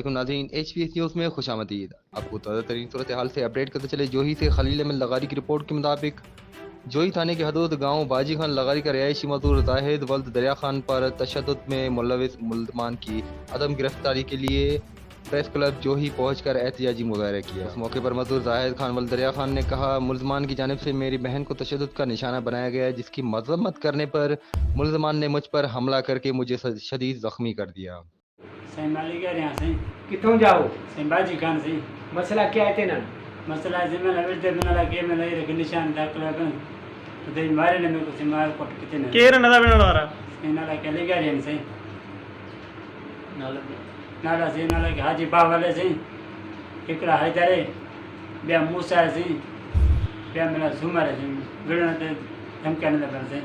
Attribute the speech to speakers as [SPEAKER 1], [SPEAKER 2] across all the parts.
[SPEAKER 1] वालेकुम नाज़रीन, HPS news में खुश आमदीद। आपको ताज़ा तरीन सूरत हाल से अपडेट करते चले। जोही से खलील अहमद लगारी की रिपोर्ट के मुताबिक जोही थाने की हदूद गांव बाजी खान लगारी का रिहायशी मजदूर जाहिद वल्द दरिया खान पर तशद्दुद में मुलविस मुल्ज़मान की अदम गिरफ्तारी के लिए प्रेस क्लब जोही पहुंचकर एहतजाजी मुजाहरा किया। इस मौके पर मजदूर जाहिद खान वल्द दरिया खान ने कहा, मुल्ज़मान की जानिब से मेरी बहन को तशद्दुद का निशाना बनाया गया, जिसकी मजम्मत करने पर मुल्ज़मान ने मुझ पर हमला करके मुझे शदीद जख्मी कर दिया।
[SPEAKER 2] सही मालिक है यहाँ से
[SPEAKER 3] कितों जाओ
[SPEAKER 2] सही बाजी खान से
[SPEAKER 3] मसला क्या है तेना
[SPEAKER 2] मसला है मैं लविर दे बना लगे मैं लगे रख निशान दाखल है तो दे मारे ने मेरे को से मार कोट कितने
[SPEAKER 4] केर नदा बिना वारा
[SPEAKER 2] सही ना लगे ले गया यहाँ से नाला से ना लगे हाजी बा वाले से एकरा हैदरे बे मूसा से बे मेरा सुमर से गणना ते हम कहने लगे से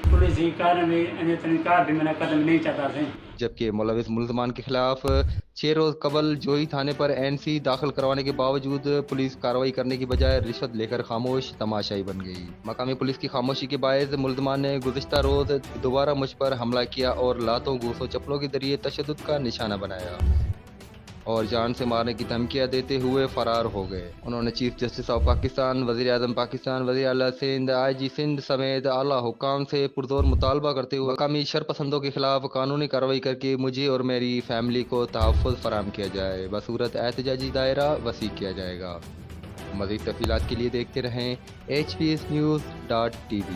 [SPEAKER 2] पुलिस ही कारण में अन्य तरीका भी मेरा कदम नहीं चाहता से।
[SPEAKER 1] जबकि मुलविस मुल्ज़मान के खिलाफ 6 रोज़ कबल जोही थाने पर NC दाखिल करवाने के बावजूद पुलिस कार्रवाई करने की बजाय रिश्वत लेकर खामोश तमाशाई बन गई। मकामी पुलिस की खामोशी के बायस मुल्ज़मान ने गुज़िश्ता रोज़ दोबारा मुझ पर हमला किया और लातों गूसों चप्पलों के जरिए तशद्दुद का निशाना बनाया और जान से मारने की धमकियां देते हुए फरार हो गए। उन्होंने चीफ जस्टिस ऑफ पाकिस्तान, वज़ीर आज़म पाकिस्तान, वज़ीर आला सिंध, IG सिंध समेत आला हुक्काम से पुरजोर मुतालबा करते हुए मकामी शरपसंदों के खिलाफ कानूनी कार्रवाई करके मुझे और मेरी फैमिली को तहफ़्फ़ुज़ फराहम किया जाए। बसूरत एहतजाजी दायरा वसी किया जाएगा। मज़ीद तफ़सीलात के लिए देखते रहें HPSnews.tv।